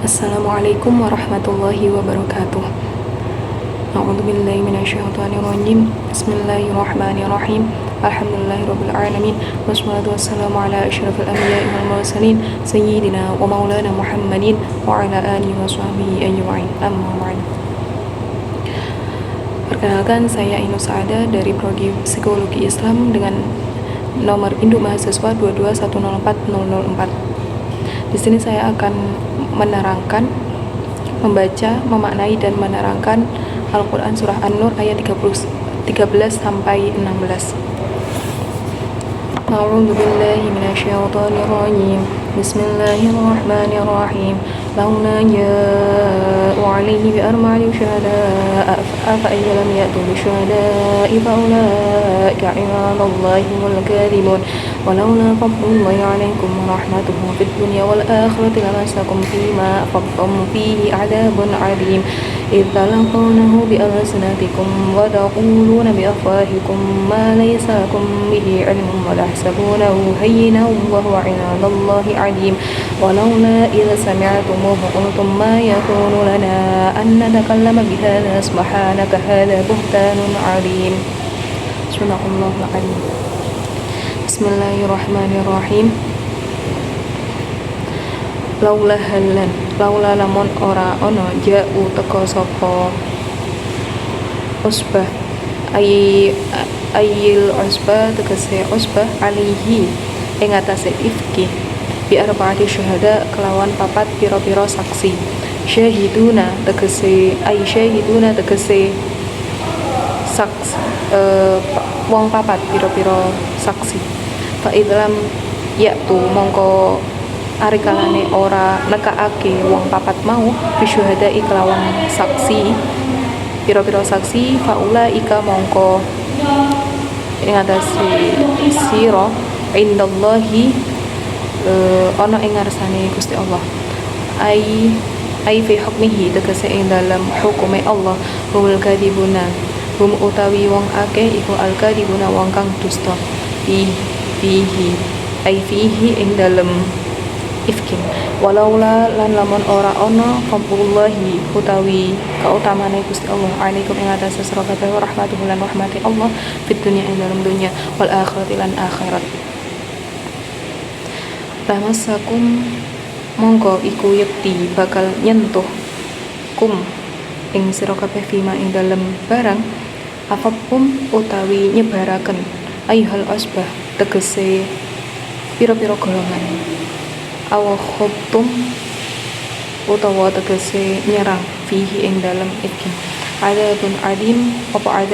Assalamualaikum warahmatullahi wabarakatuh. A'udzubillahi minasyaitonirrajim. Bismillahirrahmanirrahim. Alhamdulillahirabbil alamin. Wassalatu wassalamu ala asyrafil anbiya'i wal mursalin sayyidina wa maulana Muhammadin wa ala alihi wa sahbihi ajma'in. Amma ba'd. Perkenalkan, saya Ainus Saada dari Prodi Psikologi Islam dengan nomor induk mahasiswa 221040004. Di sini saya akan menerangkan, membaca, memaknai dan menerangkan Al-Quran Surah An-Nur ayat 13 sampai 16. A'udzu billahi minasyaitonir rajim. Bismillahirrahmanirrahim. Laula ja'u 'alaihi bi arba'i syuhada'a fa in lam ya'tu bi syuhada'i fa ulaika 'indallahi humul kadhibun. ولولا فضل الله عليكم ورحمته في الدنيا والآخرة لمسكم فيما أفضتم فيه عذاب عظيم إذ تلقونه بألسنتكم وتقولون بأفواهكم ما ليس لكم به علم وتحسبونه هينا وهو عند الله عظيم ولولا إذا سمعتموه قلتم ما يكون لنا أن نتكلم بهذا سبحانك هذا بهتان عظيم. صدق الله العظيم. Bismillahirrahmanirrahim. Laula halan, laula lamun ora ono ja'u teko sapa usbah ayil usbah tegese usbah alihi ing atase ifki bi arba'ati syuhada kelawan papat pira-pira saksi. Syahiduna tegese saks wong papat pira-pira saksi. Fa idlam yaitu mongko arikalane ora nekaake wong papat mau bisyuhada'i kelawan saksi pira-pira saksi faula ika mongko ing atase sira indallahi ana ing ngarsane Gusti Allah ai fi hukmihi tegese ing dalam hukume Allah humul kadibuna hum utawi wong akeh iku al kadibuna wong kang dusta fihi ing dalem ifkin walaula lan lamun ora ana fadlullahi utawi kautamane Gusti Allah alaikum ing atase sira kabeh rahmatuhu lan rahmati Allah fid dunya ing dalem dunya wal akhirati lan akhirat. Tamassakum mongko iku yekti bakal nyentuh kum ing sira kabeh fima ing dalem barang afakum utawi nyebaraken ayyuhal asbah tegese pira-pira golongan awa khuttum utawa tegese nyerang fihi ing dalem iki adabun adim apa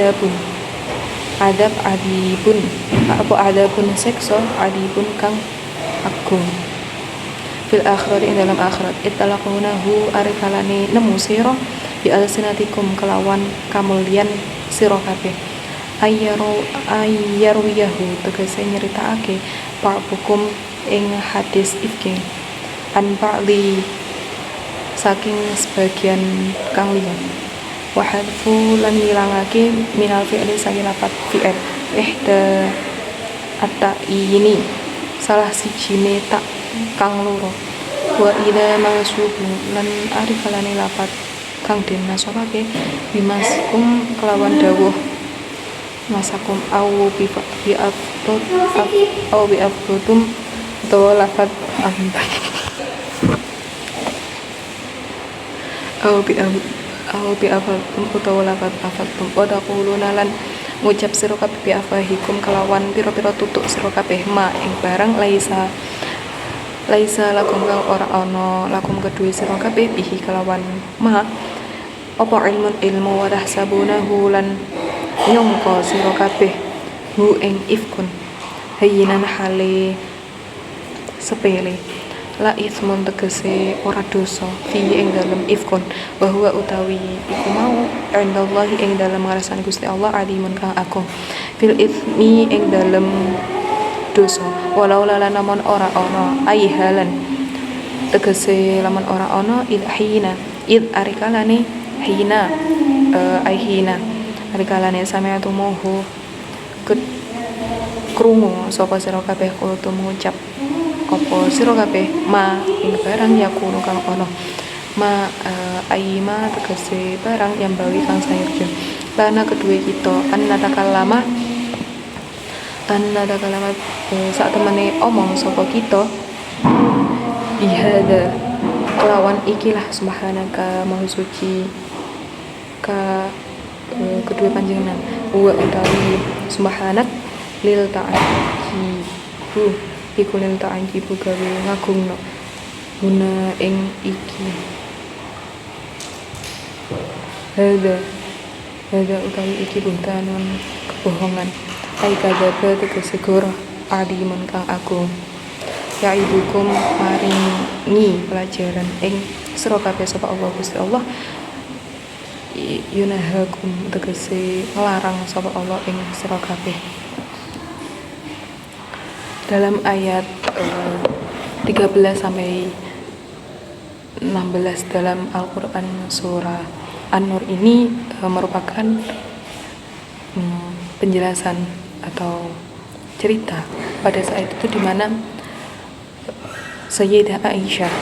adabun seksa adibun kang agung fil akhirat ing dalam akhirat ittalaqunahu arikalane nemu sira bi alsinatikum kelawan kamulyan sira kabeh ayyaruyahu tegese nyeritakake ba'bukum ing hadis ifki an ba'li saking sebagian kang liya wa hadfu lan ngilangake minal fi'li saking lapat fi'il ihda ini salah sijine tak kang loro wa ila mangsubu lan arikalane lapat kang den nasabake bimaskum kelawan dawuh masakum au bi afdutum utawa lafat au bi afdutum utawa lafat afdutum wa taquluna lan ngucap sira kabeh bi afahikum kelawan pira-pira tutuk sira kabeh ma ing barang laisa lakum kang ora ana lakum kedue sira kabeh bihi kelawan ma apa ilmu wa tahsabunahu lan nyongko sira kabeh hu ing ifkun hayyinan hale sepele la ismun tegese ora dosa fi ing dalem ifkun bahwa utawi iku mau indallahi ing dalem ngarsane Gusti Allah alimun kang agung fil ismi ing dalem dosa walau lamun ora ana aihalan tegese lamun ora ana ilhina arikalane hina aihina arikalane sami'tumuhu krungu sapa sira kabeh kultum ngucap apa sira kabeh ma ing barang yakunu kang ana aima tegese barang yang bawi kang sayurja lana kedua kita annadakalama saat temene omong sapa kita bihada kelawan ikilah subhanaka maha suci ka kedua panjenengan wa utawi subhanak lil ta'jibu iku lil ta'jibu gawe ngagungno guna ing iki hada utawi iki buntanon kebohongan ai kadzaba tegese goro alimun kang agung ya ibukum maringi pelajaran ing sira kabeh sapa Allah Gusti Allah yunahakum tegese melarang sapa Allah ing sira kabeh. Dalam ayat 13 sampai 16 dalam Al-Qur'an surah An-Nur ini merupakan penjelasan atau cerita pada saat itu di mana Sayyidah Aisyah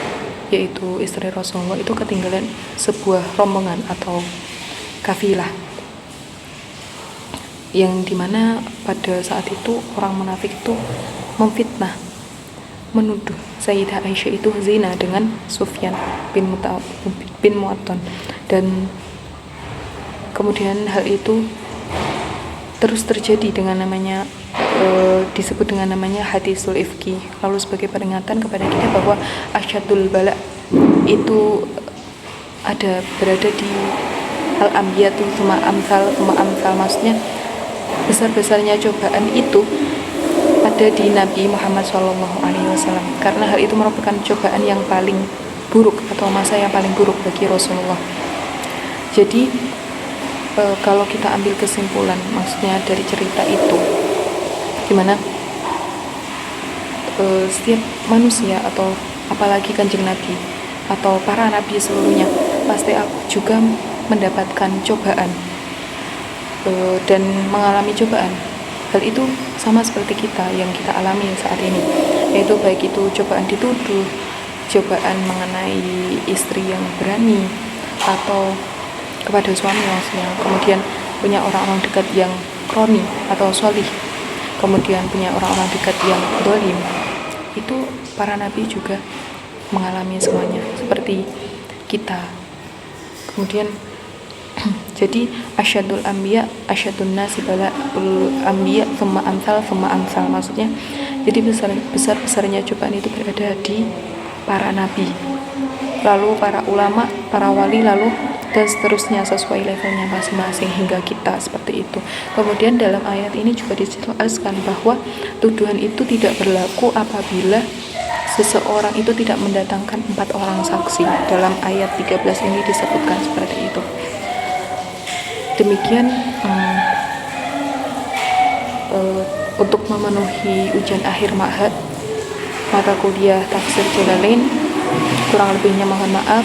yaitu istri Rasulullah itu ketinggalan sebuah rombongan atau kafilah yang dimana pada saat itu orang munafik itu memfitnah menuduh Sayyidah Aisyah itu zina dengan Sufyan bin Mu'attan dan kemudian hal itu terus terjadi dengan namanya disebut dengan namanya hadisul ifki. Lalu sebagai peringatan kepada kita bahwa asyadul bala itu berada di al-anbiya tu suma amsal maksudnya besar-besarnya cobaan itu ada di Nabi Muhammad SAW karena hal itu merupakan cobaan yang paling buruk atau masa yang paling buruk bagi Rasulullah. Jadi kalau kita ambil kesimpulan maksudnya dari cerita itu gimana setiap manusia atau apalagi kanjeng Nabi atau para nabi seluruhnya pasti juga mendapatkan cobaan dan mengalami cobaan. Hal itu sama seperti kita yang kita alami saat ini, yaitu baik itu cobaan dituduh, cobaan mengenai istri yang berani atau kepada suami maksudnya, kemudian punya orang-orang dekat yang kroni atau sholih, kemudian punya orang-orang dekat yang dolim. Itu para nabi juga mengalami semuanya seperti kita. Kemudian jadi asyadul anbiya asyadun nasi bala'ul anbiya thumma amsal maksudnya jadi besar-besarnya cobaan itu berada di para nabi, lalu para ulama, para wali, lalu dan seterusnya sesuai levelnya masing-masing hingga kita seperti itu. Kemudian dalam ayat ini juga dijelaskan bahwa tuduhan itu tidak berlaku apabila seseorang itu tidak mendatangkan 4 orang saksi. Dalam ayat 13 ini disebutkan seperti itu. Demikian untuk memenuhi ujian akhir ma'had mata kuliah tafsir Jalalain, kurang lebihnya mohon maaf.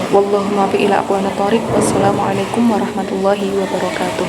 Wallahu muwaffiq ila aqwamit thoriq. Wassalamualaikum warahmatullahi wabarakatuh.